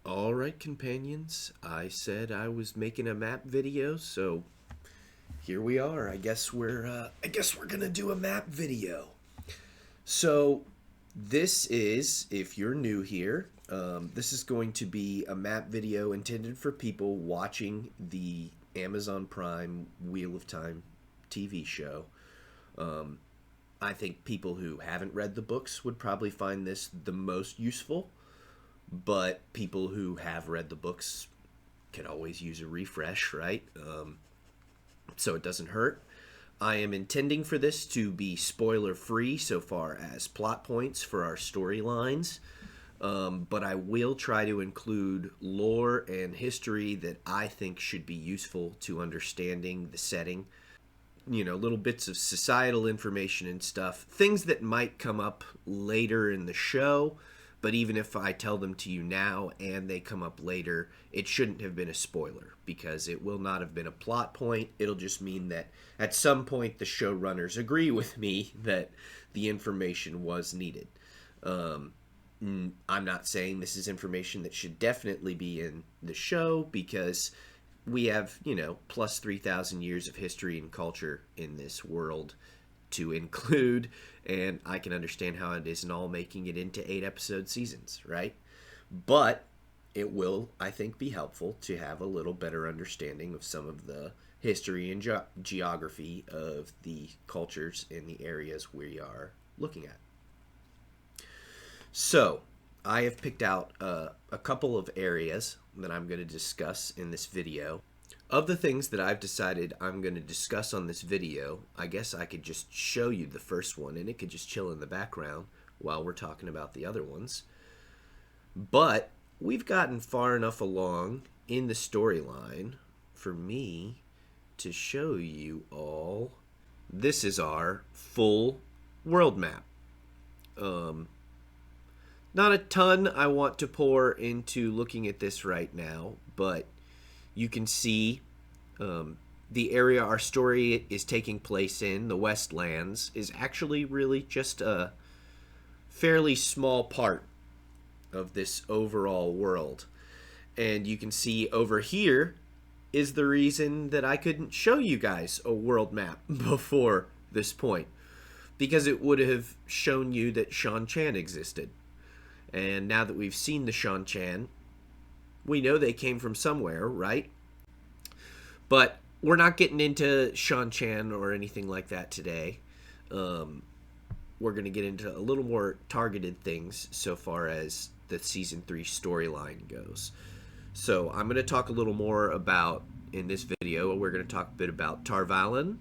All right, companions. I said I was making a map video, so here we are. I guess we're gonna do a map video. So this is, if you're new here, this is going to be a map video intended for people watching the Amazon Prime Wheel of Time TV show. I think people who haven't read the books would probably find this the most useful, but people who have read the books can always use a refresh, right? So it doesn't hurt. I am intending for this to be spoiler free so far as plot points for our storylines, but I will try to include lore and history that I think should be useful to understanding the setting. Little bits of societal information and stuff, things that might come up later in the show, but even if I tell them to you now and they come up later, it shouldn't have been a spoiler because it will not have been a plot point. It'll just mean that at some point the showrunners agree with me that the information was needed. I'm not saying this is information that should definitely be in the show because we have, plus 3,000 years of history and culture in this world to include, and I can understand how it isn't all making it into 8 episode seasons, right? But it will, I think, be helpful to have a little better understanding of some of the history and geography of the cultures in the areas we are looking at. So, I have picked out a couple of areas that I'm going to discuss in this video. Of the things that I've decided I'm going to discuss on this video, I guess I could just show you the first one and it could just chill in the background while we're talking about the other ones. But we've gotten far enough along in the storyline for me to show you all. This is our full world map. Not a ton I want to pour into looking at this right now, but you can see the area our story is taking place in, the Westlands, is actually really just a fairly small part of this overall world. And you can see over here is the reason that I couldn't show you guys a world map before this point, because it would have shown you that Shan Chan existed. And now that we've seen the Shan Chan, we know they came from somewhere, right? But we're not getting into Shan Chan or anything like that today. We're going to get into a little more targeted things so far as the Season 3 storyline goes. So I'm going to talk a little more about, in this video, we're going to talk a bit about Valon.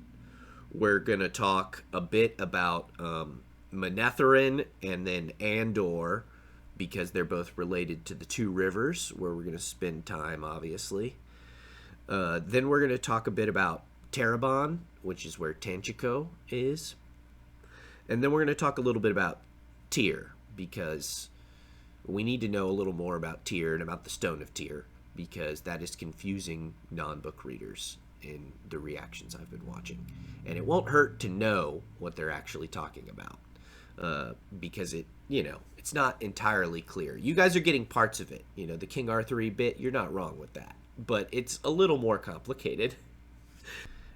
We're going to talk a bit about Manetheren and then Andor, because they're both related to the two rivers where we're going to spend time, obviously. Then we're going to talk a bit about Tarabon, which is where Tanchico is. And then we're going to talk a little bit about Tyr, because we need to know a little more about Tyr and about the Stone of Tyr, because that is confusing non-book readers in the reactions I've been watching. And it won't hurt to know what they're actually talking about, because it's not entirely clear. You guys are getting parts of it. The King Arthur bit, you're not wrong with that. But it's a little more complicated.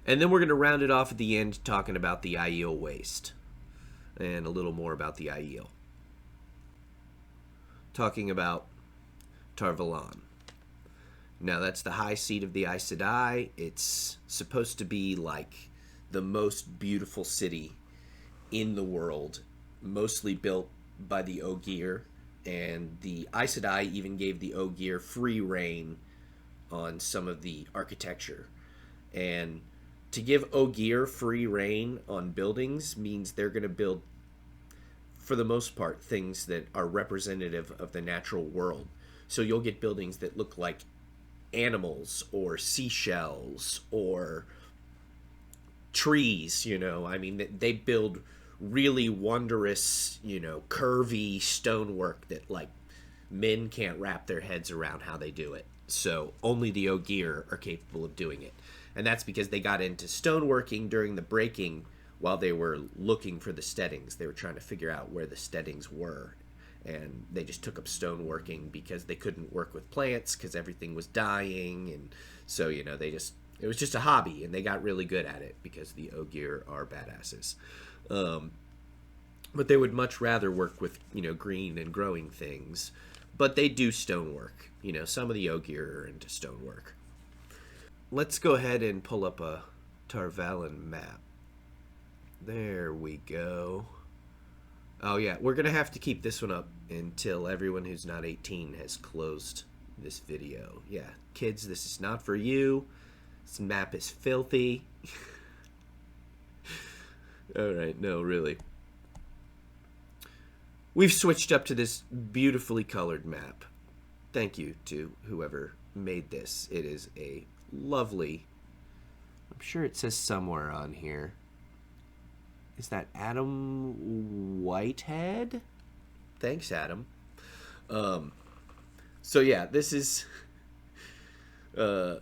And then we're going to round it off at the end talking about the Aiel Waste. And a little more about the Aiel. Talking about Tar Valon. Now that's the high seat of the Aes Sedai. It's supposed to be like the most beautiful city in the world. Mostly built by the Ogier. And the Aes Sedai even gave the Ogier free reign on some of the architecture. And to give Ogier free reign on buildings means they're going to build, for the most part, things that are representative of the natural world. So you'll get buildings that look like animals or seashells or trees, they build really wondrous, curvy stonework that men can't wrap their heads around how they do it. So only the Ogier are capable of doing it. And that's because they got into stoneworking during the breaking while they were looking for the steadings. They were trying to figure out where the steadings were. and they just took up stoneworking because they couldn't work with plants because everything was dying, and so it was just a hobby, and they got really good at it because the Ogier are badasses. But they would much rather work with green and growing things, but they do stonework. Some of the Ogier are into stonework. Let's go ahead and pull up a Tar Valon map. There we go. Oh yeah, we're gonna have to keep this one up until everyone who's not 18 has closed this video. Yeah, kids, this is not for you. This map is filthy. Alright, no, really. We've switched up to this beautifully colored map. Thank you to whoever made this. It is a lovely... I'm sure it says somewhere on here. Is that Adam Whitehead? Thanks, Adam. So yeah, this is no,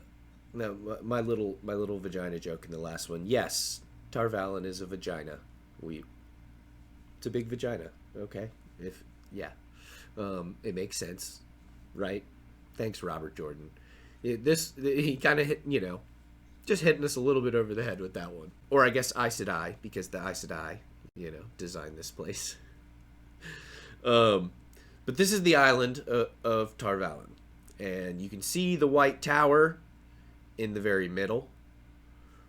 my little vagina joke in the last one. Yes, Tar Valon is a vagina. It's a big vagina. Okay, it makes sense, right? Thanks, Robert Jordan. He kind of hit, just hitting us a little bit over the head with that one. Or I guess Aes Sedai, because the Aes Sedai, designed this place. But this is the island of Tar Valon. And you can see the White Tower in the very middle,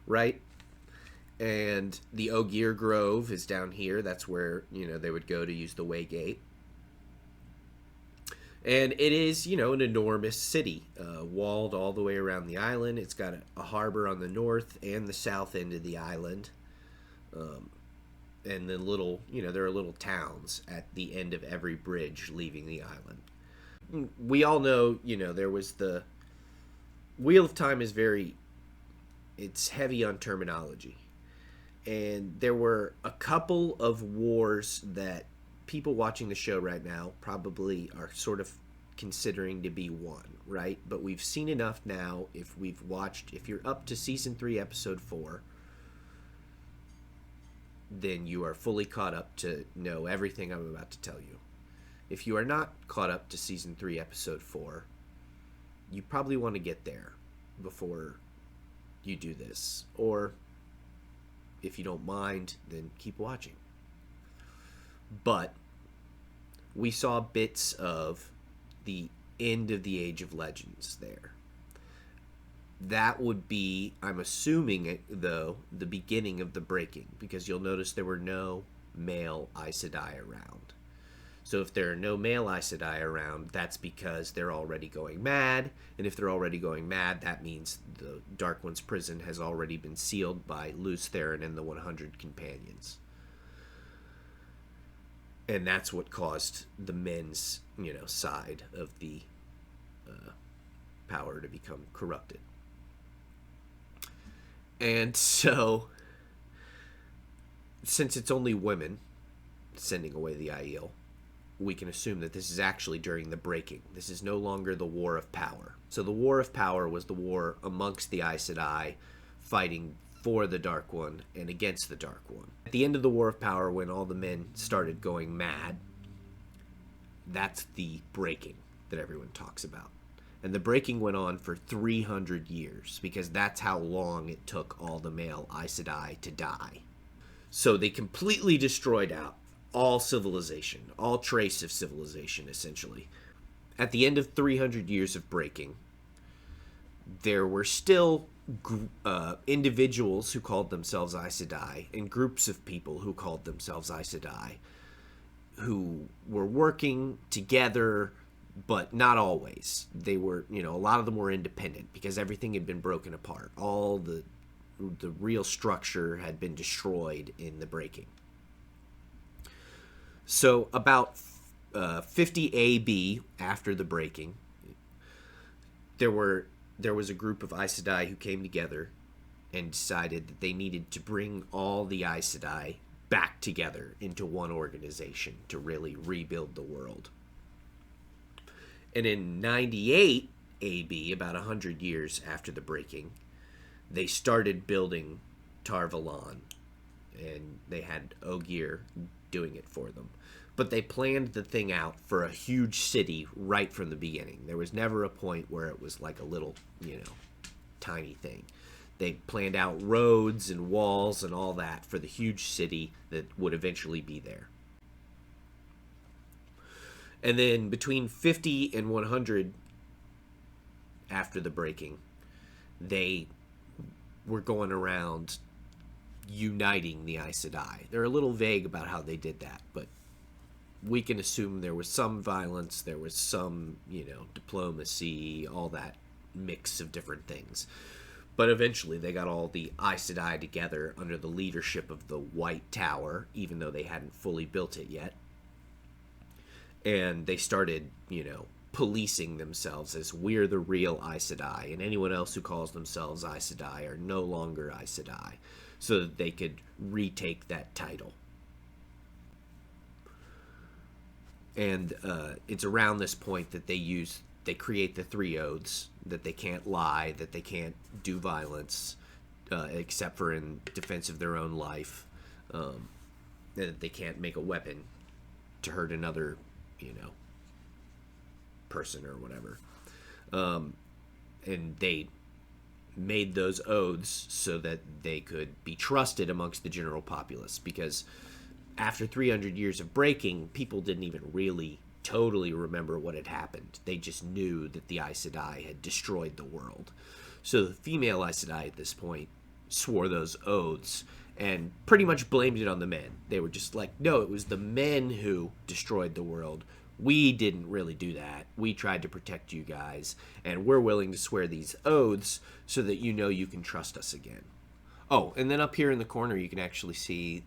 right? And the Ogier Grove is down here. That's where, they would go to use the Waygate. And it is, an enormous city, walled all the way around the island. It's got a harbor on the north and the south end of the island. And then there are little towns at the end of every bridge leaving the island. We all know, there was the... Wheel of Time is it's heavy on terminology. And there were a couple of wars that people watching the show right now probably are sort of considering to be won, right? But we've seen enough now. If you're up to season 3, episode 4, then you are fully caught up to know everything I'm about to tell you. If you are not caught up to season 3, episode 4, you probably want to get there before you do this. Or if you don't mind, then keep watching. But we saw bits of the end of the Age of Legends there. That would be, I'm assuming, though, the beginning of the breaking, because you'll notice there were no male Aes Sedai around. So if there are no male Aes Sedai around, that's because they're already going mad, and if they're already going mad, that means the Dark One's prison has already been sealed by Lews Therin and the 100 companions. And that's what caused the men's, side of the power to become corrupted. And so, since it's only women sending away the Aiel, we can assume that this is actually during the breaking. This is no longer the War of Power. So the War of Power was the war amongst the Aes Sedai fighting for the Dark One and against the Dark One. At the end of the War of Power, when all the men started going mad, that's the breaking that everyone talks about. And the breaking went on for 300 years, because that's how long it took all the male Aes Sedai to die. So they completely destroyed out all civilization, all trace of civilization, essentially. At the end of 300 years of breaking, there were still individuals who called themselves Aes Sedai and groups of people who called themselves Aes Sedai who were working together, but not always. They were, a lot of them were independent because everything had been broken apart. All the real structure had been destroyed in the breaking. So about 50 AB, after the breaking, there was a group of Aes Sedai who came together and decided that they needed to bring all the Aes Sedai back together into one organization to really rebuild the world. And in 98 AB, about 100 years after the breaking, they started building Tar Valon, and they had Ogier doing it for them. But they planned the thing out for a huge city right from the beginning. There was never a point where it was like a little, tiny thing. They planned out roads and walls and all that for the huge city that would eventually be there. And then between 50 and 100 after the breaking, they were going around uniting the Aes Sedai. They're a little vague about how they did that, but we can assume there was some violence, there was some, diplomacy, all that mix of different things. But eventually they got all the Aes Sedai together under the leadership of the White Tower, even though they hadn't fully built it yet. And they started, policing themselves as we're the real Aes Sedai, and anyone else who calls themselves Aes Sedai are no longer Aes Sedai, so that they could retake that title. And it's around this point that they create the 3 oaths, that they can't lie, that they can't do violence, except for in defense of their own life, that they can't make a weapon to hurt another, person or whatever. And they made those oaths so that they could be trusted amongst the general populace, because after 300 years of breaking, people didn't even really totally remember what had happened. They just knew that the Aes Sedai had destroyed the world. So the female Aes Sedai at this point swore those oaths and pretty much blamed it on the men. They were just like, no, it was the men who destroyed the world. We didn't really do that. We tried to protect you guys, and we're willing to swear these oaths so that you can trust us again. Oh, and then up here in the corner you can actually see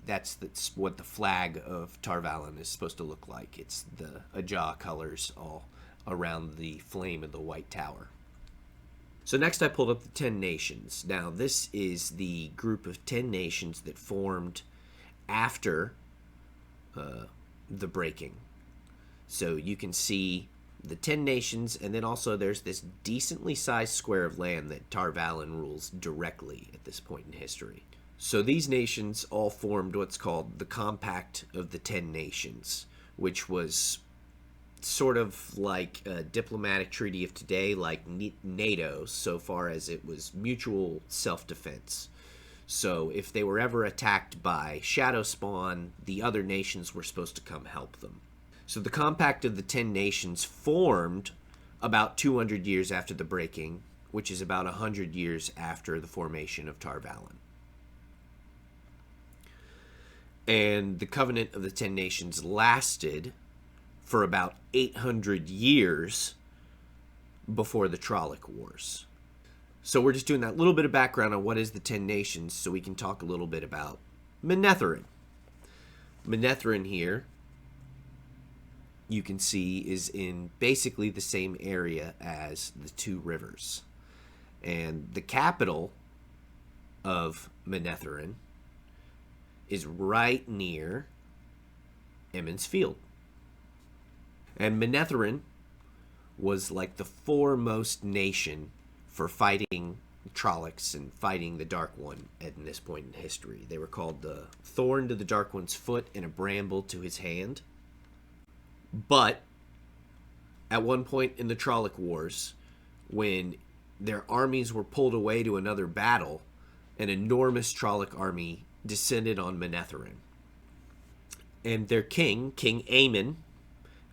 that's what the flag of Tar Valon is supposed to look like. It's the Ajah colors all around the flame of the White Tower. So next I pulled up the 10 nations. Now this is the group of 10 nations that formed after the breaking. So you can see the 10 nations, and then also there's this decently sized square of land that Tar Valon rules directly at this point in history. So these nations all formed what's called the Compact of the 10 Nations, which was sort of like a diplomatic treaty of today, like NATO, so far as it was mutual self-defense. So if they were ever attacked by Shadow Spawn, the other nations were supposed to come help them. So the Compact of the 10 Nations formed about 200 years after the breaking, which is about 100 years after the formation of Tar Valon. And the Covenant of the 10 Nations lasted for about 800 years before the Trolloc Wars. So we're just doing that little bit of background on what is the 10 Nations so we can talk a little bit about Manetheren. Manetheren here, you can see, is in basically the same area as the 2 rivers. And the capital of Manetheren is right near Emond's Field. And Manetheren was like the foremost nation for fighting Trollocs and fighting the Dark One at this point in history. They were called the thorn to the Dark One's foot and a bramble to his hand. But at one point in the Trolloc Wars, when their armies were pulled away to another battle, an enormous Trolloc army descended on Manetheren. And their king, King Aemon,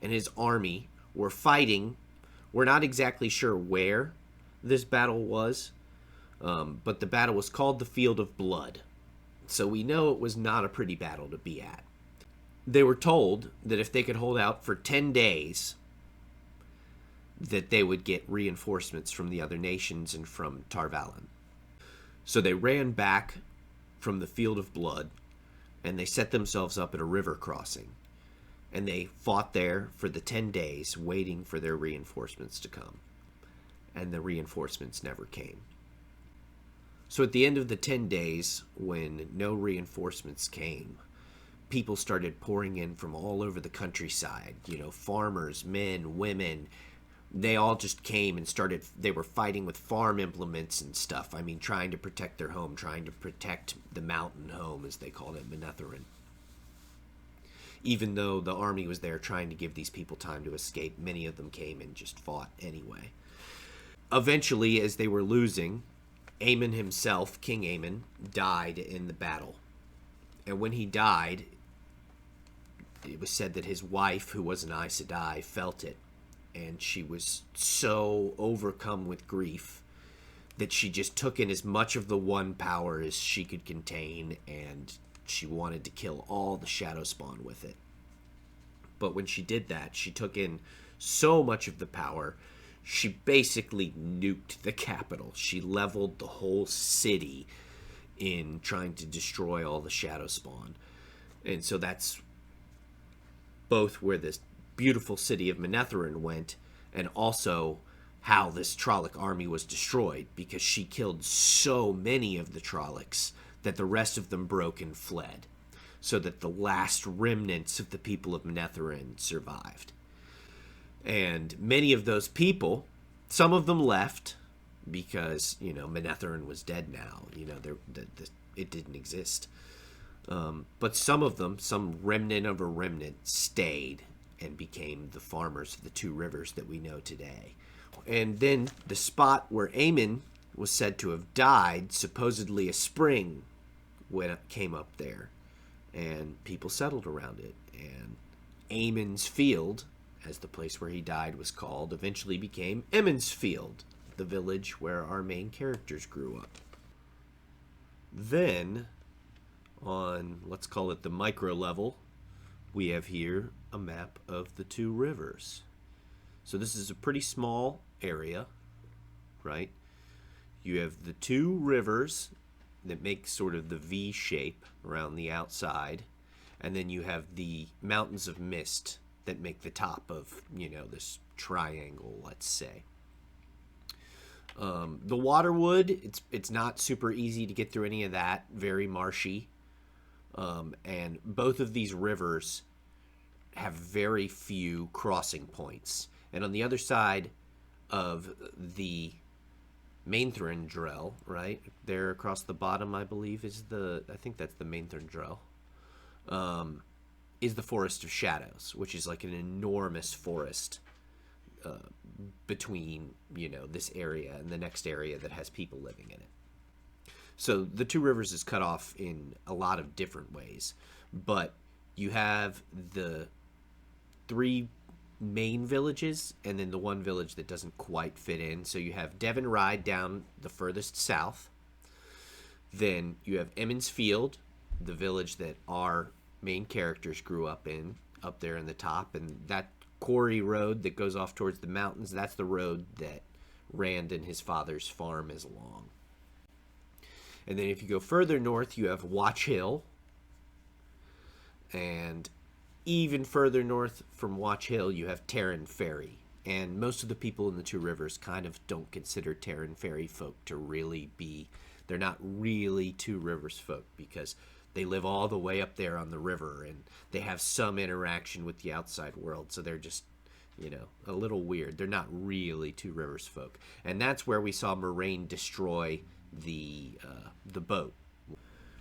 and his army were fighting. We're not exactly sure where this battle was, but the battle was called the Field of Blood. So we know it was not a pretty battle to be at. They were told that if they could hold out for 10 days, that they would get reinforcements from the other nations and from Tar Valon. So they ran back from the Field of Blood, and they set themselves up at a river crossing. And they fought there for the 10 days, waiting for their reinforcements to come. And the reinforcements never came. So at the end of the 10 days, when no reinforcements came, people started pouring in from all over the countryside. Farmers, men, women. They all just came and started. They were fighting with farm implements and stuff. I mean, trying to protect their home, trying to protect the mountain home, as they called it, Manetheren. even though the army was there trying to give these people time to escape, many of them came and just fought anyway. Eventually, as they were losing, Aemon himself, King Aemon, died in the battle. And when he died, it was said that his wife, who was an Aes Sedai, felt it. And she was so overcome with grief that she just took in as much of the One power as she could contain, and she wanted to kill all the Shadow Spawn with it. But when she did that, she took in so much of the power, she basically nuked the capital. She leveled the whole city in trying to destroy all the Shadow Spawn. And so that's both where this beautiful city of Manetheren went, and also how this Trolloc army was destroyed, because she killed so many of the Trollocs that the rest of them broke and fled, so that the last remnants of the people of Manetheren survived. And many of those people, some of them left because, Manetheren was dead now. It didn't exist. But some of them, some remnant of a remnant, stayed and became the farmers of the two rivers that we know today. And then the spot where Aemon was said to have died, supposedly a spring came up there, and people settled around it. And Aemon's Field, as the place where he died was called, eventually became Emond's Field, the village where our main characters grew up. Then, on, let's call it the micro level, we have here a map of the two rivers. So this is a pretty small area, right? You have the two rivers that make sort of the V shape around the outside, and then you have the mountains of mist that make the top of, this triangle, let's say. The Waterwood, it's not super easy to get through any of that, very marshy. And both of these rivers have very few crossing points. And on the other side of the Manetheren Drell, right there across the bottom, I believe I think that's the Manetheren Drell, is the Forest of Shadows, which is like an enormous forest between, this area and the next area that has people living in it. So the two rivers is cut off in a lot of different ways, but you have the three main villages and then the one village that doesn't quite fit in. So you have Devon Ride down the furthest south. Then you have Emond's Field, the village that our main characters grew up in, up there in the top, and that quarry road that goes off towards the mountains, that's the road that Rand and his father's farm is along. And then if you go further north, you have Watch Hill, and even further north from Watch Hill, you have Terran Ferry. And most of the people in the two rivers kind of don't consider Terran Ferry folk to really be, they're not really two rivers folk, because they live all the way up there on the river, and they have some interaction with the outside world, so they're just, a little weird. They're not really two rivers folk. And that's where we saw Moraine destroy the boat.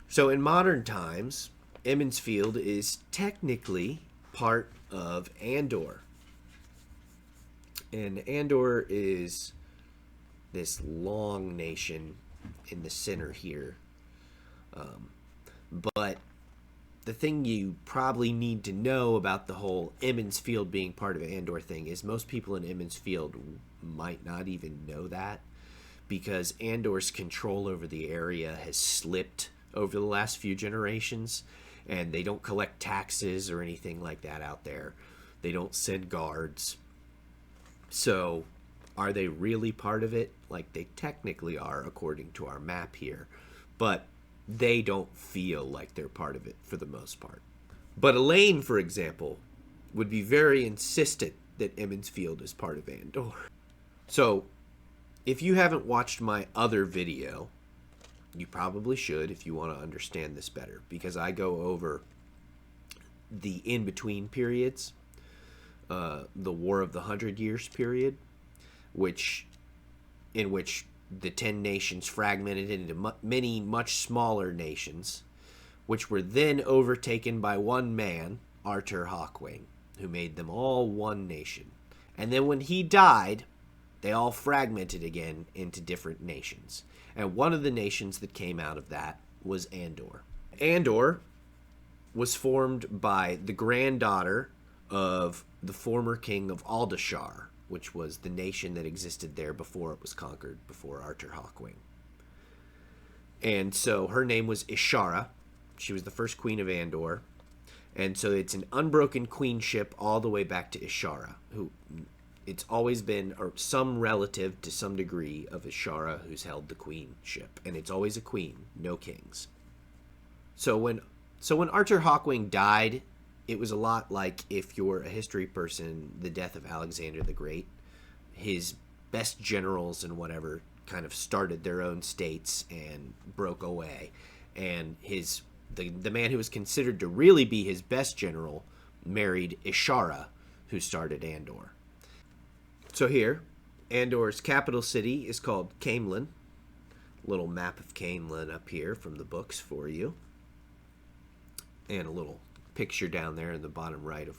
So in modern times, Emond's Field is technically part of Andor. And Andor is this long nation in the center here. But the thing you probably need to know about the whole Emond's Field being part of Andor thing is most people in Emond's Field might not even know that, because Andor's control over the area has slipped over the last few generations, and they don't collect taxes or anything like that out there. They don't send guards. So are they really part of it? Like, they technically are, according to our map here. But they don't feel like they're part of it for the most part. But Elaine, for example, would be very insistent that Emond's Field is part of Andor. So if you haven't watched my other video, you probably should if you want to understand this better, because I go over the in-between periods, the War of the 100 Years period, in which the 10 nations fragmented into many much smaller nations, which were then overtaken by one man Artur Hawkwing, who made them all one nation. And then when he died, they all fragmented again into different nations. And one of the nations that came out of that was Andor. Andor was formed by the granddaughter of the former king of Aldashar, which was the nation that existed there before it was conquered, before Artur Hawkwing. And so her name was Ishara. She was the first queen of Andor. And so it's an unbroken queenship all the way back to Ishara, who it's always been or some relative to some degree of Ishara who's held the queenship. And it's always a queen, no kings. So when Artur Hawkwing died, it was a lot like, if you're a history person, the death of Alexander the Great. His best generals and whatever kind of started their own states and broke away. And the man who was considered to really be his best general married Ishara, who started Andor. So here, Andor's capital city is called Caemlyn. Little map of Caemlyn up here from the books for you. And a little picture down there in the bottom right of,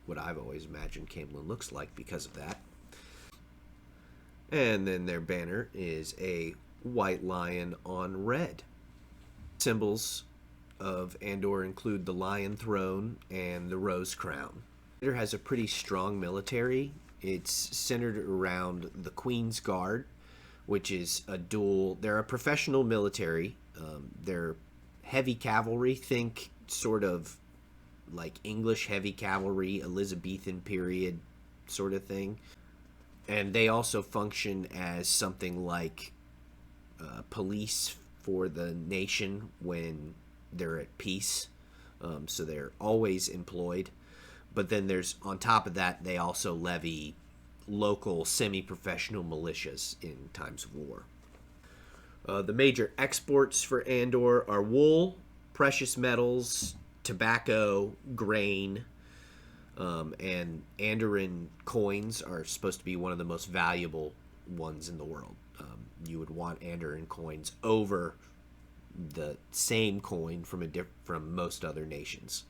what I've always imagined Caemlyn looks like because of that. And then their banner is a white lion on red. Symbols of Andor include the lion throne and the rose crown. Andor has a pretty strong military. It's centered around the Queen's Guard, which is they're a professional military. They're heavy cavalry, think sort of like English heavy cavalry, Elizabethan period sort of thing. And they also function as something like police for the nation when they're at peace. So they're always employed. But then on top of that, they also levy local semi-professional militias in times of war. The major exports for Andor are wool, precious metals, tobacco, grain, and Andoran coins are supposed to be one of the most valuable ones in the world. You would want Andoran coins over the same coin from most other nations.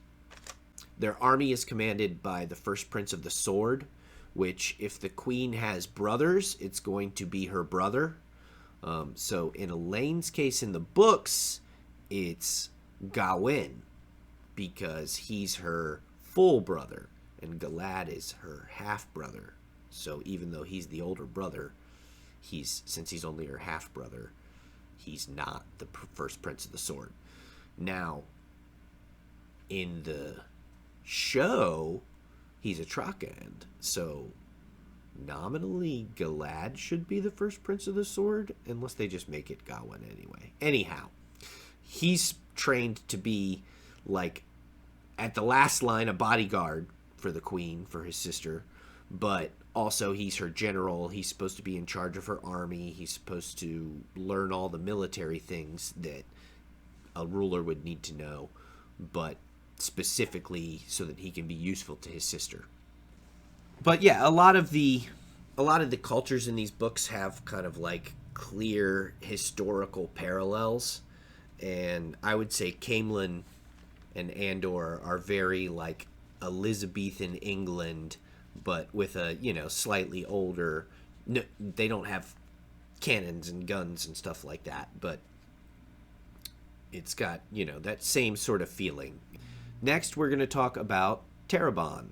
Their army is commanded by the first prince of the sword, which, if the queen has brothers, it's going to be her brother. So in Elaine's case in the books, it's Gawain, because he's her full brother, and Galad is her half-brother. So even though he's the older brother, since he's only her half-brother, he's not the first prince of the sword. Now, in the show, he's a Trakhand, so nominally Galad should be the first prince of the sword, unless they just make it Gawain anyway. Anyhow, he's trained to be, like, at the last line, a bodyguard for the queen, for his sister, but also he's her general. He's supposed to be in charge of her army. He's supposed to learn all the military things that a ruler would need to know, but specifically so that he can be useful to his sister. But yeah, a lot of the cultures in these books have kind of like clear historical parallels, and I would say Caemlyn and Andor are very like Elizabethan England, but with a slightly older. No, they don't have cannons and guns and stuff like that, but it's got that same sort of feeling. Next, we're going to talk about Tarabon.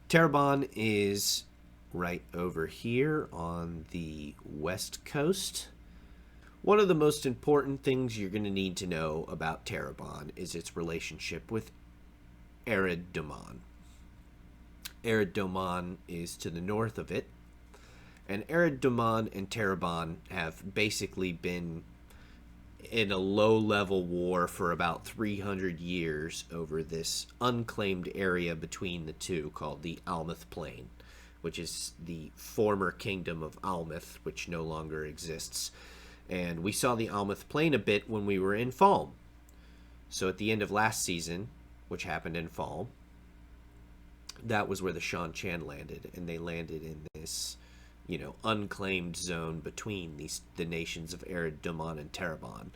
Tarabon is right over here on the west coast. One of the most important things you're going to need to know about Tarabon is its relationship with Ered Domon. Ered Domon is to the north of it, and Ered Domon and Tarabon have basically been in a low-level war for about 300 years over this unclaimed area between the two called the Almeth Plain, which is the former kingdom of Almeth, which no longer exists. And we saw the Almeth Plain a bit when we were in Falm. So at the end of last season, which happened in Falm, that was where the Shan Chan landed, and they landed in this unclaimed zone between the nations of Ered Domon and Tarabon.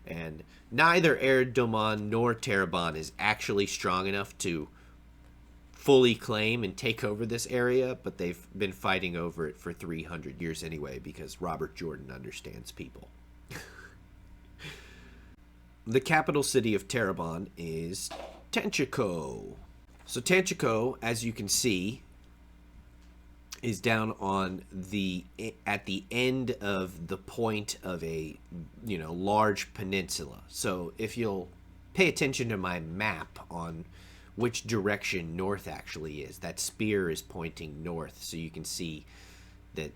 And neither Eredomon nor Tarabon is actually strong enough to fully claim and take over this area, but they've been fighting over it for 300 years anyway because Robert Jordan understands people. The capital city of Tarabon is Tanchico. So Tanchico, as you can see, is down on at the end of the point of a large peninsula. So if you'll pay attention to my map on which direction north actually is, that spear is pointing north, so you can see that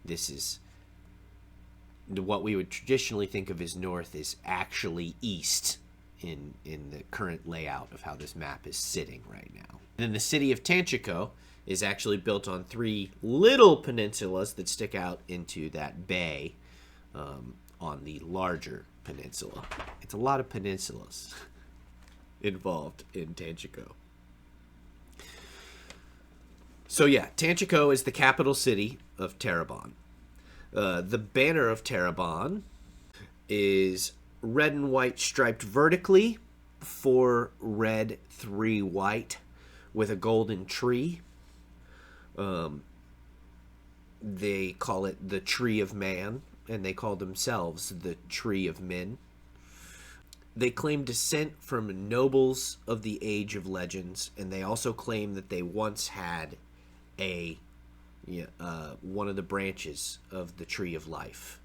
this is what we would traditionally think of as north is actually east in the current layout of how this map is sitting right now. And then the city of Tanchico is actually built on 3 little peninsulas that stick out into that bay on the larger peninsula. It's a lot of peninsulas involved in Tanchico. So yeah, Tanchico is the capital city of Tarabon. The banner of Tarabon is red and white striped vertically, 4 red, 3 white, with a golden tree. They call it the Tree of Man, and they call themselves the Tree of Men. They claim descent from nobles of the Age of Legends, and they also claim that they once had one of the branches of the Tree of Life.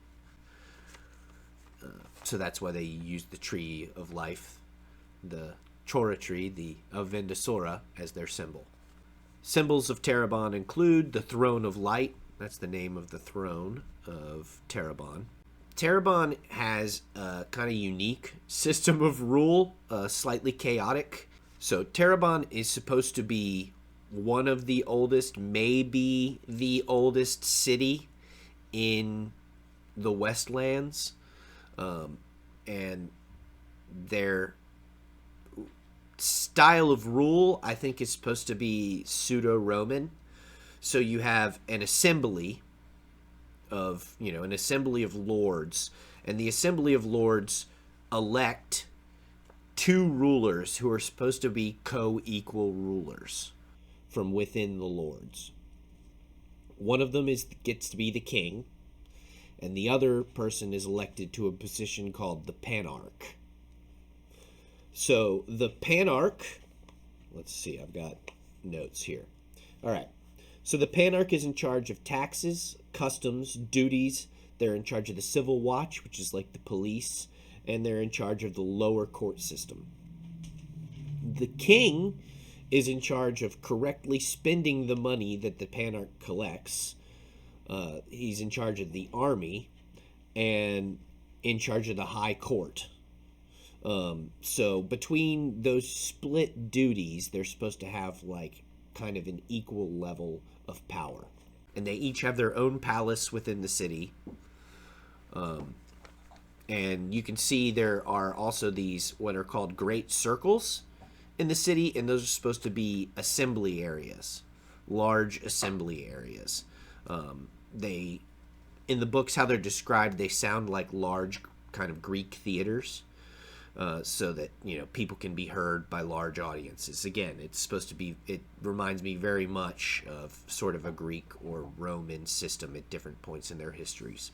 So that's why they use the Tree of Life, the Chora tree, the Avendasora, as their symbol. Symbols of Tarabon include the Throne of Light. That's the name of the throne of Tarabon. Tarabon has a kind of unique system of rule, slightly chaotic. So Tarabon is supposed to be one of the oldest, maybe the oldest city in the Westlands. And their style of rule, I think, is supposed to be pseudo-Roman. So you have an assembly of lords, and the assembly of lords elect 2 rulers who are supposed to be co-equal rulers from within the lords. One of them gets to be the king, and the other person is elected to a position called the Panarch. So the Panarch, let's see, I've got notes here. All right. So the Panarch is in charge of taxes, customs, duties. They're in charge of the civil watch, which is like the police, and they're in charge of the lower court system. The king is in charge of correctly spending the money that the Panarch collects. He's in charge of the army and in charge of the high court. So between those split duties, they're supposed to have like kind of an equal level of power. And they each have their own palace within the city. And you can see there are also these what are called great circles in the city, and those are supposed to be assembly areas, large assembly areas. They, in the books, how they're described, they sound like large kind of Greek theaters, so that people can be heard by large audiences. Again, it's supposed to be. It reminds me very much of sort of a Greek or Roman system at different points in their histories.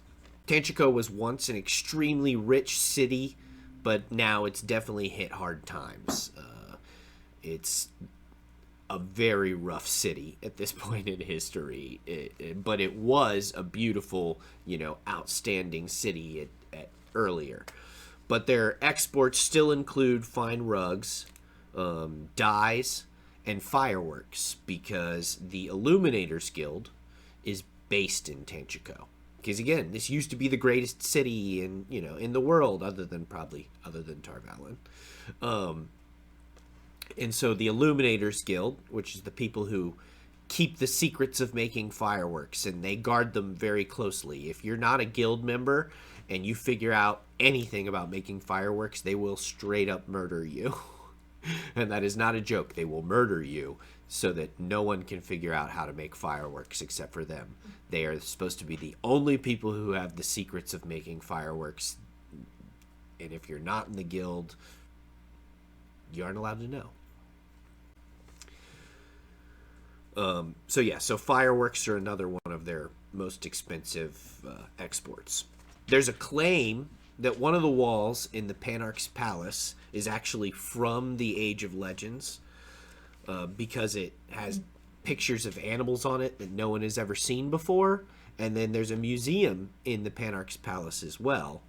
Tanchico was once an extremely rich city, but now it's definitely hit hard times. It's a very rough city at this point in history, but it was a beautiful, outstanding city at earlier. But their exports still include fine rugs, dyes, and fireworks, because the Illuminators Guild is based in Tanchico. Because again, this used to be the greatest city in the world, other than Tar Valon. And so the Illuminators Guild, which is the people who keep the secrets of making fireworks, and they guard them very closely. If you're not a guild member and you figure out anything about making fireworks, they will straight up murder you. And that is not a joke. They will murder you so that no one can figure out how to make fireworks except for them. They are supposed to be the only people who have the secrets of making fireworks And if you're not in the guild, you aren't allowed to know. So fireworks are another one of their most expensive exports. There's a claim that one of the walls in the Panarch's palace is actually from the Age of Legends, because it has pictures of animals on it that no one has ever seen before. And then there's a museum in the Panarch's palace as well.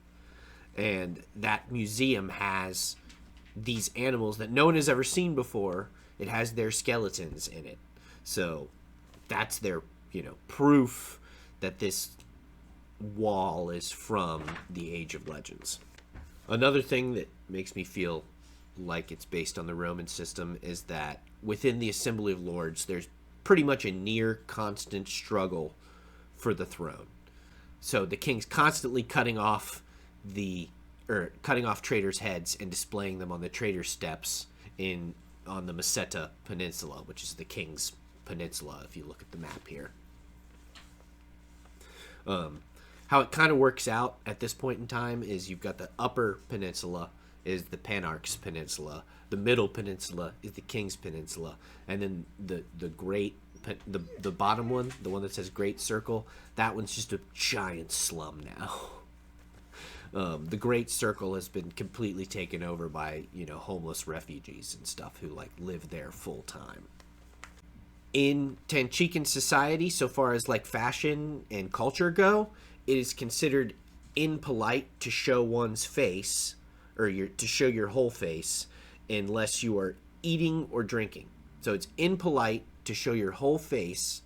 And that museum has these animals that no one has ever seen before. It has their skeletons in it. So that's their, proof that this wall is from the Age of Legends. Another thing that makes me feel like it's based on the Roman system is that within the Assembly of Lords, there's pretty much a near constant struggle for the throne. So the king's constantly cutting off traitors' heads and displaying them on the traitor steps on the Meseta Peninsula, which is the king's peninsula if you look at the map here. How it kind of works out at this point in time is you've got the upper peninsula is the Panarch's peninsula, the middle peninsula is the king's peninsula, and then the bottom one, the one that says Great Circle, that one's just a giant slum now. The Great Circle has been completely taken over by, homeless refugees and stuff who live there full time. In Tanchican society, so far as fashion and culture go, it is considered impolite to show one's face, or to show your whole face, unless you are eating or drinking. So it's impolite to show your whole face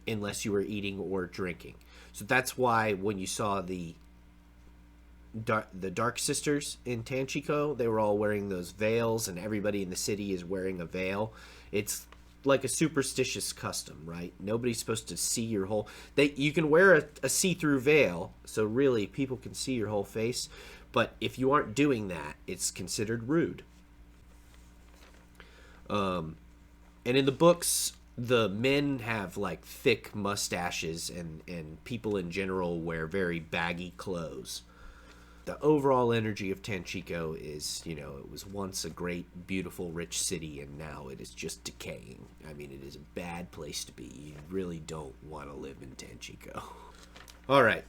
unless you are eating or drinking. So that's why when you saw the Dark Sisters in Tanchico, they were all wearing those veils, and everybody in the city is wearing a veil. It's like a superstitious custom, right? Nobody's supposed to see your whole... You can wear a see-through veil, so really people can see your whole face, but if you aren't doing that, it's considered rude. And in the books, the men have thick mustaches, and people in general wear very baggy clothes. The overall energy of Tanchico is, it was once a great, beautiful, rich city, and now it is just decaying. I mean, it is a bad place to be. You really don't want to live in Tanchico. All right.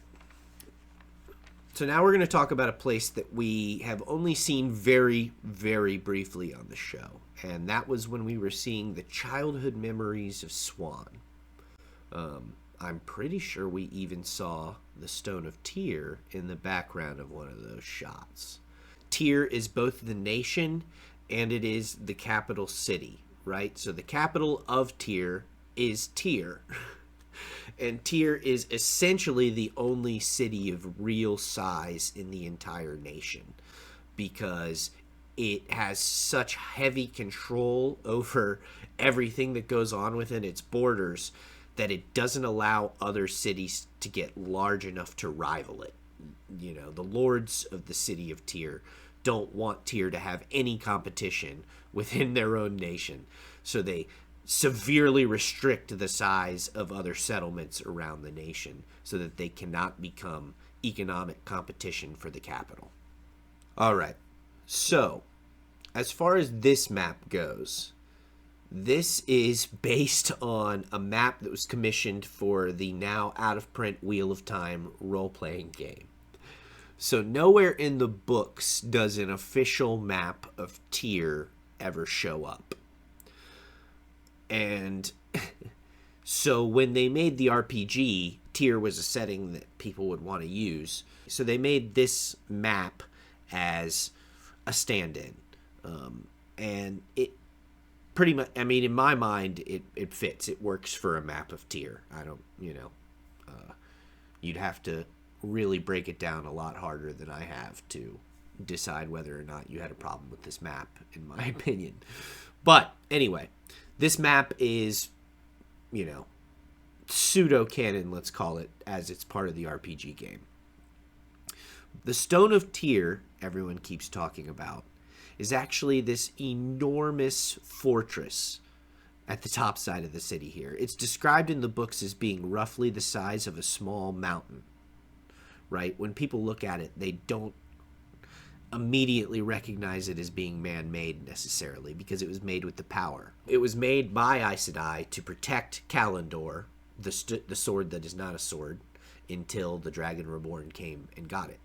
So now we're going to talk about a place that we have only seen very, very briefly on the show, and that was when we were seeing the childhood memories of Swan. I'm pretty sure we even saw the Stone of Tyr in the background of one of those shots. Tyr is both the nation and it is the capital city, right? So the capital of Tyr is Tyr. And Tyr is essentially the only city of real size in the entire nation, because it has such heavy control over everything that goes on within its borders that it doesn't allow other cities to get large enough to rival it. The lords of the city of Tyr don't want Tyr to have any competition within their own nation, so they severely restrict the size of other settlements around the nation so that they cannot become economic competition for the capital. All right, so as far as this map goes, this is based on a map that was commissioned for the now out-of-print Wheel of Time role-playing game. So nowhere in the books does an official map of Tyr ever show up. And so when they made the RPG, Tyr was a setting that people would want to use. So they made this map as a stand-in. And it pretty much, I mean, in my mind, it fits. It works for a map of Tyr. I don't, you'd have to really break it down a lot harder than I have to decide whether or not you had a problem with this map, in my opinion. But anyway, this map is, pseudo-canon, let's call it, as it's part of the RPG game. The Stone of Tyr, everyone keeps talking about, is actually this enormous fortress at the top side of the city here. It's described in the books as being roughly the size of a small mountain, right? When people look at it, they don't immediately recognize it as being man-made necessarily, because it was made with the power. It was made by Aes Sedai to protect Kalendor, the sword that is not a sword, until the Dragon Reborn came and got it.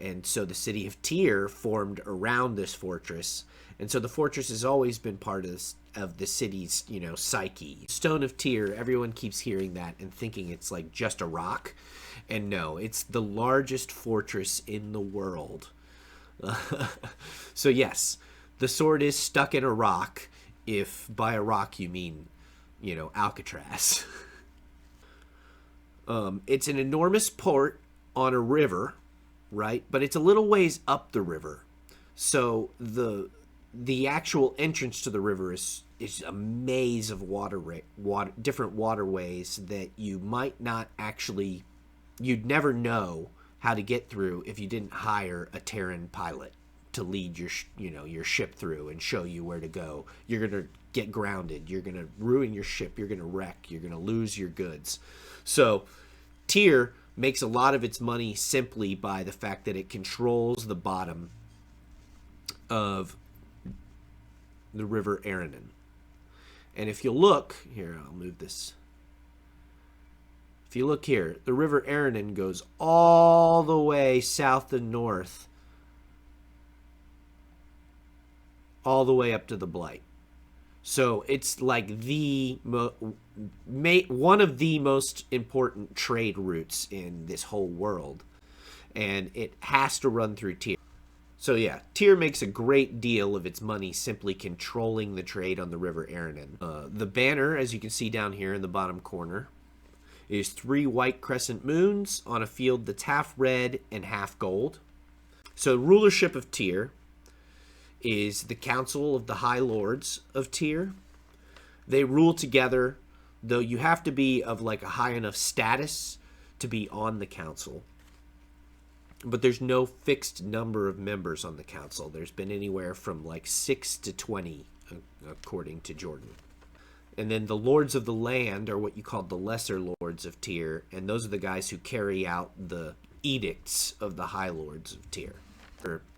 And so the city of Tyr formed around this fortress, and so the fortress has always been part of the city's, psyche. Stone of Tyr, everyone keeps hearing that and thinking it's like just a rock, and no, it's the largest fortress in the world. So yes, the sword is stuck in a rock, if by a rock you mean, Alcatraz. It's an enormous port on a river, right? But it's a little ways up the river. So the actual entrance to the river is a maze of different waterways that you might not actually, you'd never know how to get through if you didn't hire a Terran pilot to lead your ship through and show you where to go. You're going to get grounded. You're going to ruin your ship. You're going to wreck. You're going to lose your goods. So Tyr makes a lot of its money simply by the fact that it controls the bottom of the river Aranon. And if you look, here, I'll move this. If you look here, the river Aranon goes all the way south and north, all the way up to the Blight. So it's like one of the most important trade routes in this whole world. And it has to run through Tyr. So yeah, Tyr makes a great deal of its money simply controlling the trade on the river Aranon. The banner, as you can see down here in the bottom corner, is 3 white crescent moons on a field that's half red and half gold. So rulership of Tyr is the Council of the High Lords of Tyr. They rule together, though you have to be of like a high enough status to be on the council. But there's no fixed number of members on the council. There's been anywhere from like 6 to 20, according to Jordan. And then the Lords of the Land are what you call the Lesser Lords of Tyr, and those are the guys who carry out the edicts of the High Lords of Tyr.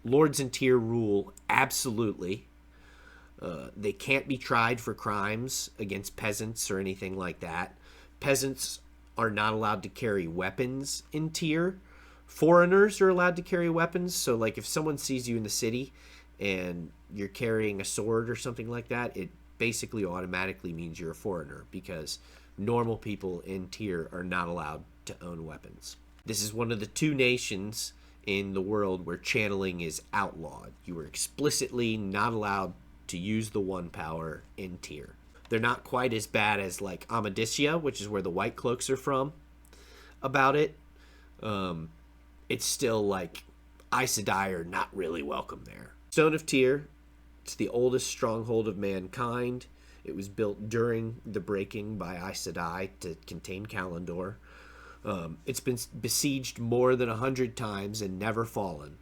Lords in Tyr rule absolutely. They can't be tried for crimes against peasants or anything like that. Peasants are not allowed to carry weapons in Tyr. Foreigners are allowed to carry weapons, so like if someone sees you in the city and you're carrying a sword or something like that, it basically automatically means you're a foreigner, because normal people in Tyr are not allowed to own weapons. This is one of the 2 nations in the world where channeling is outlawed. You are explicitly not allowed to use the One Power in Tyr. They're not quite as bad as like Amadisia, which is where the White Cloaks are from, about it. It's still like Aes Sedai are not really welcome there. Stone of Tyr, it's the oldest stronghold of mankind. It was built during the breaking by Aes Sedai to contain Kalendor. It's been besieged more than 100 times and never fallen.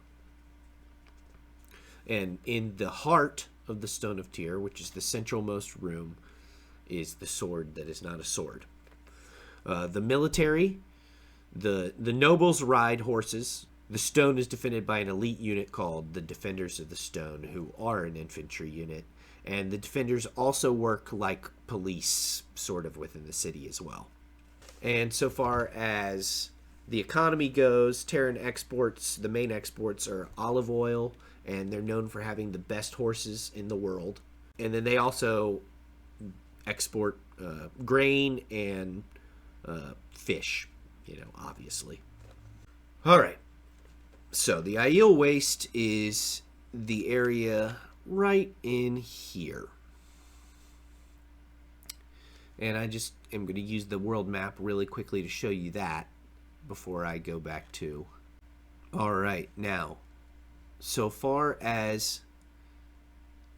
And in the heart of the Stone of Tyr, which is the centralmost room, is the sword that is not a sword. The military, the nobles ride horses. The stone is defended by an elite unit called the Defenders of the Stone, who are an infantry unit. And the defenders also work like police, sort of, within the city as well. And so far as the economy goes, Terran exports, the main exports are olive oil, and they're known for having the best horses in the world. And then they also export grain and fish, obviously. All right. So the Aiel Waste is the area right in here. And I just am going to use the world map really quickly to show you that before I go back to. All right, now, so far as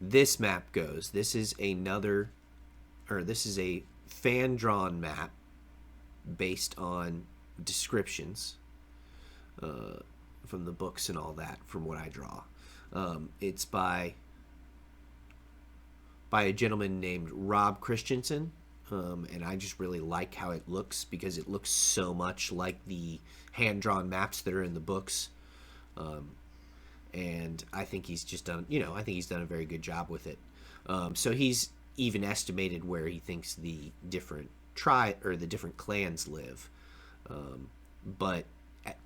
this map goes, this is a fan-drawn map based on descriptions from the books and all that, from what I draw. It's by a gentleman named Rob Christensen. And I just really like how it looks, because it looks so much like the hand-drawn maps that are in the books. and I think he's just done. I think he's done a very good job with it. So he's even estimated where he thinks the different the different clans live. But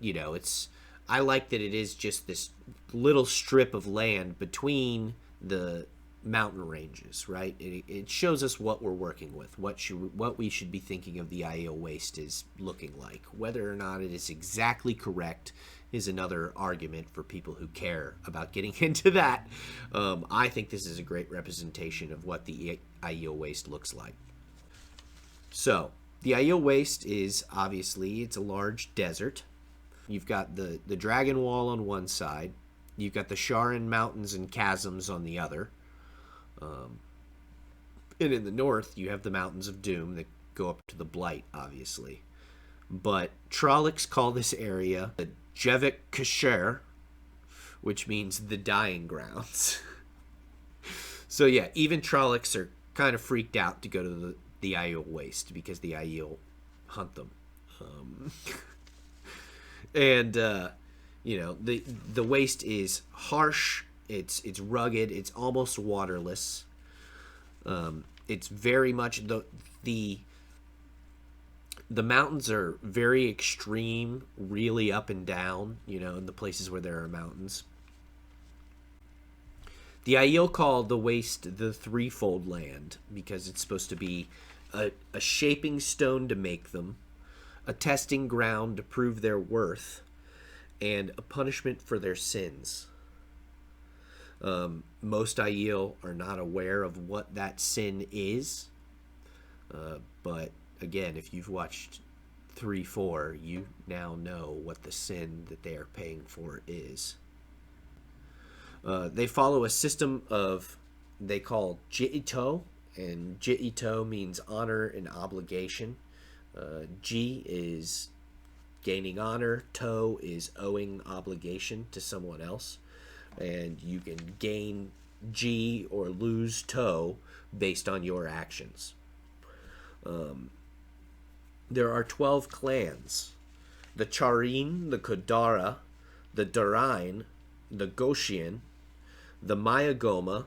it's I like that it is just this little strip of land between the mountain ranges, right? It shows us what we're working with, what we should be thinking of the Aiel Waste is looking like. Whether or not it is exactly correct is another argument for people who care about getting into that. I think this is a great representation of what the Aiel Waste looks like. So the Aiel Waste is obviously it's a large desert. You've got the Dragon Wall on one side. You've got the Sharan Mountains and chasms on the other. And in the north, you have the Mountains of Doom that go up to the Blight, obviously. But Trollocs call this area the Jevik Kasher, which means the dying grounds. So yeah, even Trollocs are kind of freaked out to go to the Aiel Waste because the Aiel hunt them. And the waste is harsh. It's rugged. It's almost waterless. It's very much the mountains are very extreme, really up and down. In the places where there are mountains. The Aiel call the waste the threefold land because it's supposed to be a shaping stone to make them, a testing ground to prove their worth, and a punishment for their sins. Most Aiel are not aware of what that sin is, but again, if you've watched 3-4, you now know what the sin that they are paying for is. They follow a system they call Ji'ito, and Ji'ito means honor and obligation. Ji is gaining honor, To is owing obligation to someone else. And you can gain Ji or lose To based on your actions. There are 12 clans. The Charin, the Kodara, the Darain, the Goshian, the Mayagoma,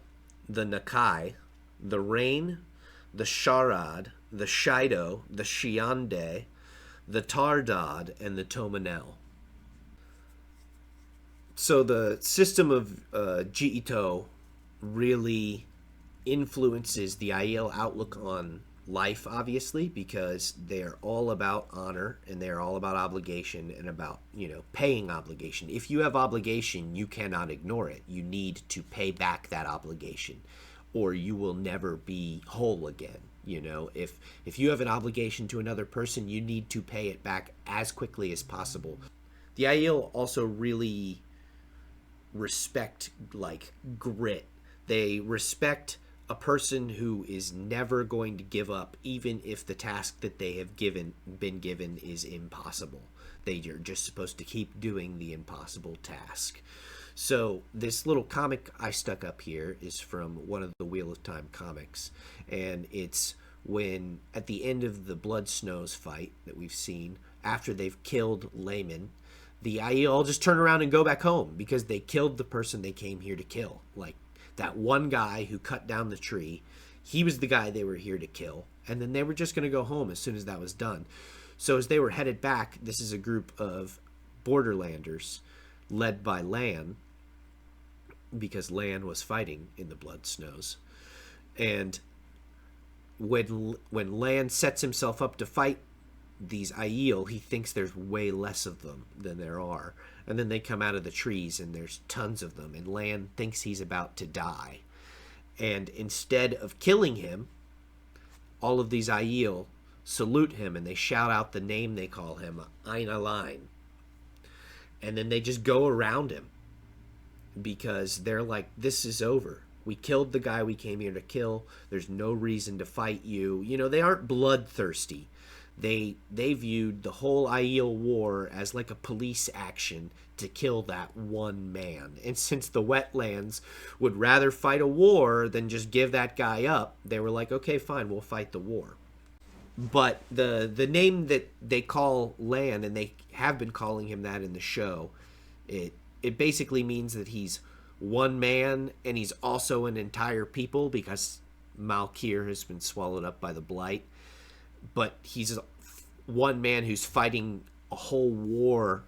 the Nakai, the Rain, the Sharad, the Shido, the Shiande, the Tardad, and the Tomanel. So the system of Ji'ito really influences the Aiel outlook on life, obviously, because they're all about honor and they're all about obligation and about, paying obligation. If you have obligation, you cannot ignore it. You need to pay back that obligation or you will never be whole again. If you have an obligation to another person, you need to pay it back as quickly as possible. The Aiel also really respect grit. They respect a person who is never going to give up, even if the task that they have been given is impossible. They are just supposed to keep doing the impossible task. So this little comic I stuck up here is from one of the Wheel of Time comics, and it's when at the end of the Blood Snows fight that we've seen, after they've killed Layman, the Aiel all just turn around and go back home because they killed the person they came here to kill. Like that one guy who cut down the tree, he was the guy they were here to kill, and then they were just going to go home as soon as that was done. So as they were headed back, this is a group of Borderlanders led by Lan, because Lan was fighting in the Blood Snows. And when Lan sets himself up to fight these Aiel, he thinks there's way less of them than there are. And then they come out of the trees and there's tons of them, and Lan thinks he's about to die. And instead of killing him, all of these Aiel salute him and they shout out the name they call him, Ein Alain. And then they just go around him because they're like, this is over. We killed the guy we came here to kill. There's no reason to fight you. They aren't bloodthirsty. They viewed the whole Aiel war as like a police action to kill that one man. And since the Wetlands would rather fight a war than just give that guy up, they were like, okay, fine, we'll fight the war. But the name that they call Lan, and they have been calling him that in the show, it it basically means that he's one man and he's also an entire people because Malkir has been swallowed up by the blight. But he's one man who's fighting a whole war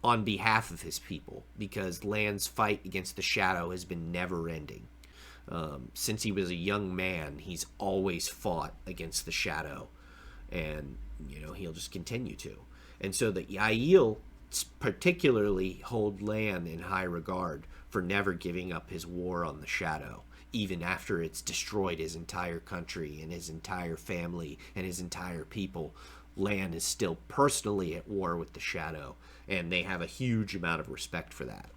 on behalf of his people because Lan's fight against the Shadow has been never ending. Since he was a young man, he's always fought against the Shadow, and he'll just continue to. And so the Aiel particularly hold Lan in high regard for never giving up his war on the Shadow, even after it's destroyed his entire country and his entire family and his entire people. Lan is still personally at war with the Shadow, and they have a huge amount of respect for that.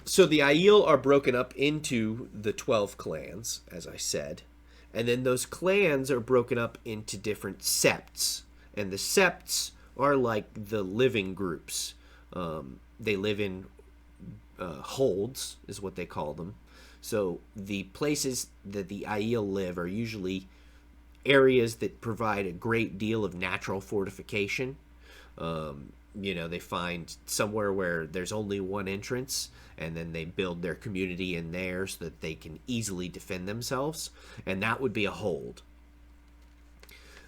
So the Aiel are broken up into the 12 clans, as I said, and then those clans are broken up into different septs, and the septs are like the living groups. They live in holds, is what they call them. So the places that the Aiel live are usually areas that provide a great deal of natural fortification. They find somewhere where there's only one entrance, and then they build their community in there so that they can easily defend themselves, and that would be a hold.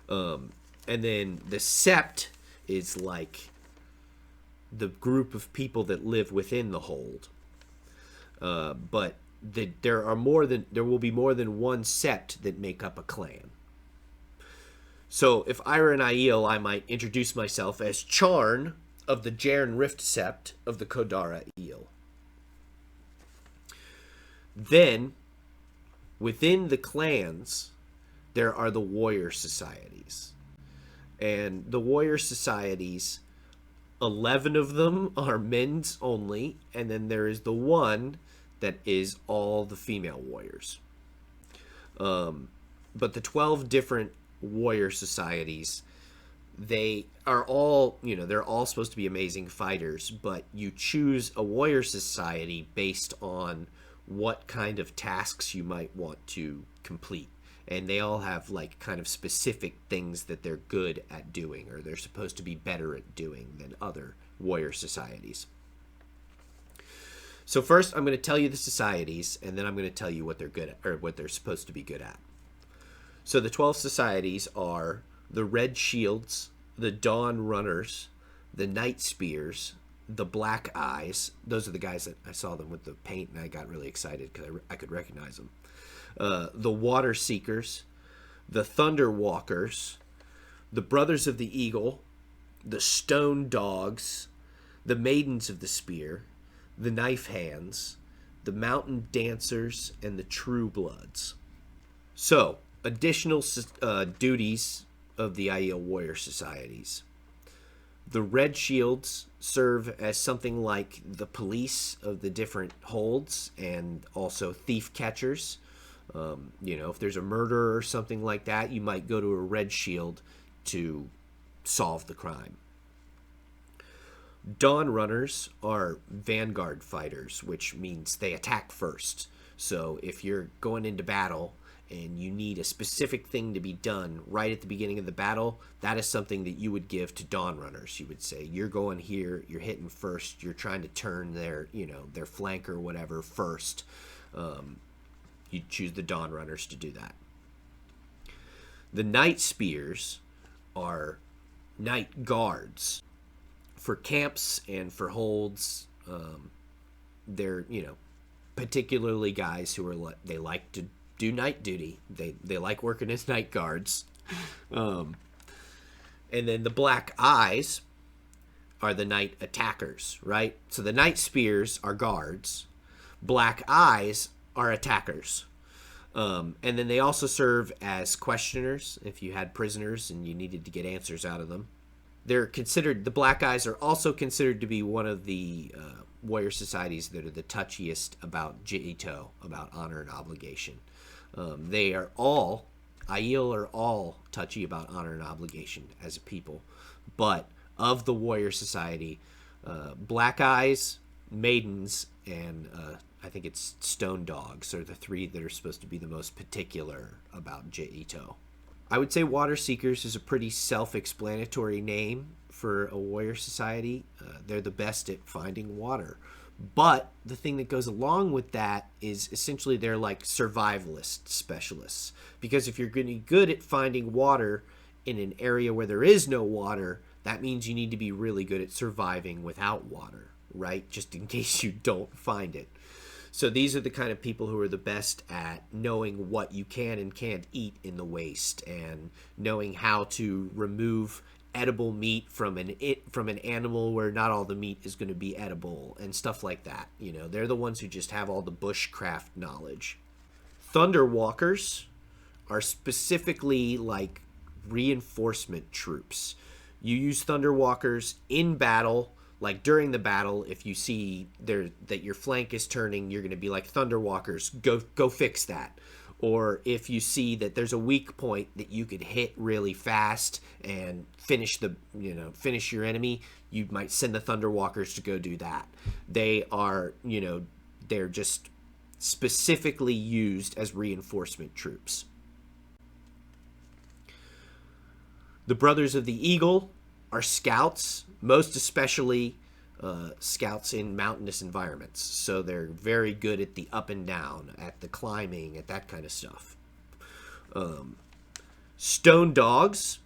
And then the sept is like the group of people that live within the hold. But there will be more than one sept that make up a clan. So if I were an Aiel, I might introduce myself as Charn of the Jaren Rift Sept of the Kodara Aiel. Then, within the clans, there are the warrior societies. And the warrior societies, 11 of them are men's only, and then there is the one that is all the female warriors. But the 12 different warrior societies, they are all, they're all supposed to be amazing fighters, but you choose a warrior society based on what kind of tasks you might want to complete. And they all have like kind of specific things that they're good at doing, or they're supposed to be better at doing than other warrior societies. So first I'm going to tell you the societies, and then I'm going to tell you what they're good at, or what they're supposed to be good at. So the 12 societies are the Red Shields, the Dawn Runners, the Night Spears, the Black Eyes. Those are the guys that I saw them with the paint, and I got really excited because I could recognize them. The Water Seekers, the Thunder Walkers, the Brothers of the Eagle, the Stone Dogs, the Maidens of the Spear, the Knife Hands, the Mountain Dancers, and the True Bloods. So, additional duties of the Aiel warrior societies. The Red Shields serve as something like the police of the different holds, and also thief catchers. If there's a murder or something like that, you might go to a Red Shield to solve the crime. Dawn Runners are vanguard fighters, which means they attack first. So if you're going into battle and you need a specific thing to be done right at the beginning of the battle, that is something that you would give to Dawn Runners. You would say, you're going here, you're hitting first, you're trying to turn their flank or whatever first. You choose the Dawn Runners to do that. The Night Spears are night guards. For camps and for holds, they're, particularly guys who are they like to do night duty. They like working as night guards. And then the Black Eyes are the night attackers, right? So the Night Spears are guards. Black Eyes are attackers. And then they also serve as questioners if you had prisoners and you needed to get answers out of them. The Black Eyes are also considered to be one of the warrior societies that are the touchiest about Ji'ito, about honor and obligation. Aiel are all touchy about honor and obligation as a people. But of the warrior society, Black Eyes, Maidens, and I think it's Stone Dogs are the three that are supposed to be the most particular about Ji'ito. I would say Water Seekers is a pretty self-explanatory name for a warrior society. They're the best at finding water. But the thing that goes along with that is essentially they're like survivalist specialists. Because if you're going to be good at finding water in an area where there is no water, that means you need to be really good at surviving without water, right? Just in case you don't find it. So these are the kind of people who are the best at knowing what you can and can't eat in the waste, and knowing how to remove edible meat from an animal where not all the meat is going to be edible and stuff like that. You know, they're the ones who just have all the bushcraft knowledge. Thunderwalkers are specifically like reinforcement troops. You use Thunderwalkers in battle. Like during the battle, if you see there that your flank is turning, you're going to be like, Thunderwalkers, go fix that. Or if you see that there's a weak point that you could hit really fast and finish your enemy, you might send the Thunderwalkers to go do that. They are, they're just specifically used as reinforcement troops. The Brothers of the Eagle are scouts, most especially scouts in mountainous environments. So they're very good at the up and down, at the climbing, at that kind of stuff. Stone dogs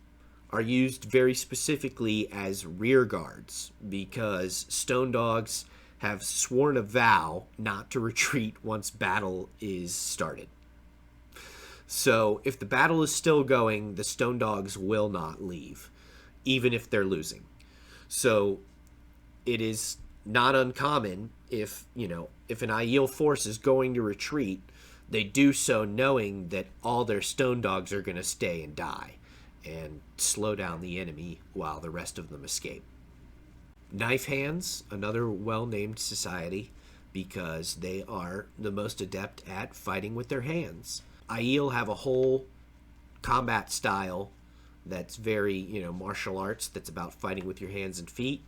are used very specifically as rear guards, because stone dogs have sworn a vow not to retreat once battle is started. So if the battle is still going, the stone dogs will not leave, even if they're losing. So it is not uncommon if an Aiel force is going to retreat, they do so knowing that all their stone dogs are going to stay and die and slow down the enemy while the rest of them escape. Knife hands, another well-named society, because they are the most adept at fighting with their hands. Aiel have a whole combat style that's very, martial arts, that's about fighting with your hands and feet.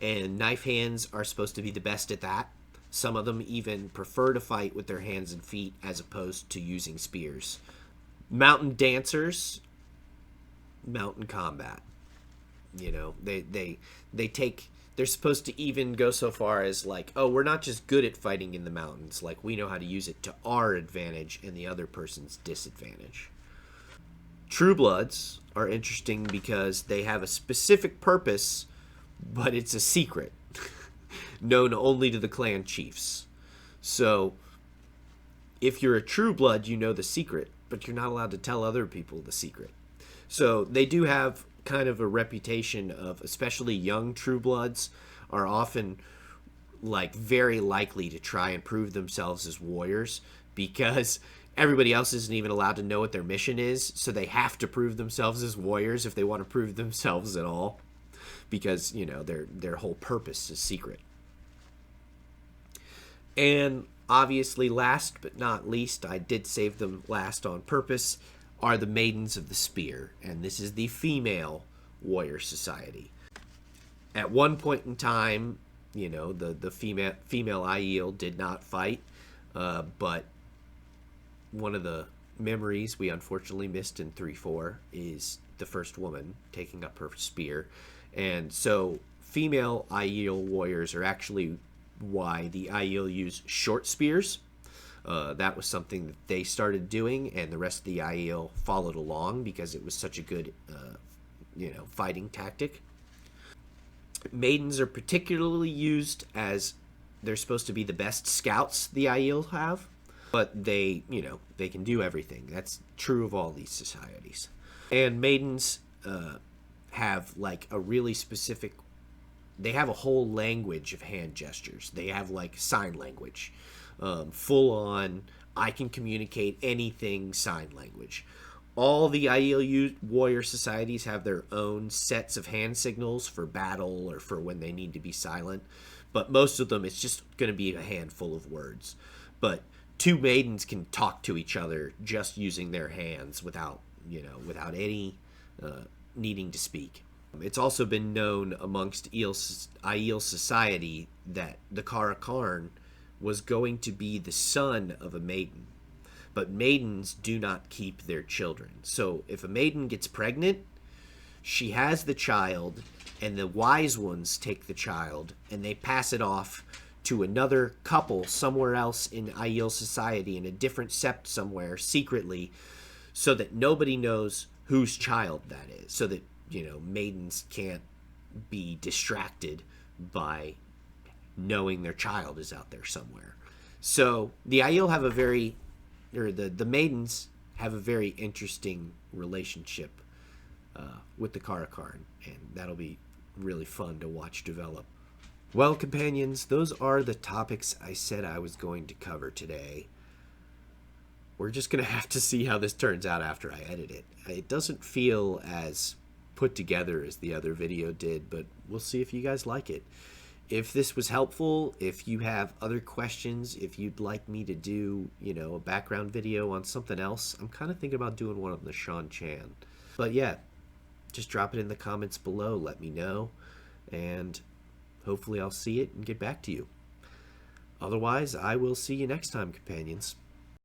And knife hands are supposed to be the best at that. Some of them even prefer to fight with their hands and feet as opposed to using spears. Mountain dancers, mountain combat. They're supposed to even go so far as like, oh, we're not just good at fighting in the mountains. Like, we know how to use it to our advantage and the other person's disadvantage. True Bloods are interesting because they have a specific purpose, but it's a secret known only to the clan chiefs. So if you're a True Blood, you know the secret, but you're not allowed to tell other people the secret. So they do have kind of a reputation of, especially young True Bloods are often like very likely to try and prove themselves as warriors, because everybody else isn't even allowed to know what their mission is, so they have to prove themselves as warriors if they want to prove themselves at all, because their whole purpose is secret. And obviously, last but not least, I did save them last on purpose, are the Maidens of the Spear, and this is the female warrior society. At one point in time, the female Aiel did not fight, but one of the memories we unfortunately missed in 3-4 is the first woman taking up her spear. And so female Aiel warriors are actually why the Aiel use short spears. That was something that they started doing, and the rest of the Aiel followed along because it was such a good fighting tactic. Maidens are particularly used as they're supposed to be the best scouts the Aiel have, but they can do everything. That's true of all these societies. And maidens have like a really specific, they have a whole language of hand gestures. They have like sign language, full on, I can communicate anything sign language. All the Aiel warrior societies have their own sets of hand signals for battle or for when they need to be silent, but most of them it's just going to be a handful of words. But two maidens can talk to each other just using their hands without any needing to speak. It's also been known amongst Aiel society that the Karakarn was going to be the son of a maiden. But maidens do not keep their children. So if a maiden gets pregnant, she has the child, and the wise ones take the child, and they pass it off to another couple somewhere else in Aiel society, in a different sept somewhere, secretly, so that nobody knows whose child that is, so that, maidens can't be distracted by knowing their child is out there somewhere. So the Aiel have the maidens have a very interesting relationship with the Karakar, and that'll be really fun to watch develop. Well, companions, those are the topics I said I was going to cover today. We're just going to have to see how this turns out after I edit it. It doesn't feel as put together as the other video did, but we'll see if you guys like it. If this was helpful, if you have other questions, if you'd like me to do, a background video on something else, I'm kind of thinking about doing one on the Sean Chan. But yeah, just drop it in the comments below, let me know, and hopefully I'll see it and get back to you. Otherwise, I will see you next time, companions.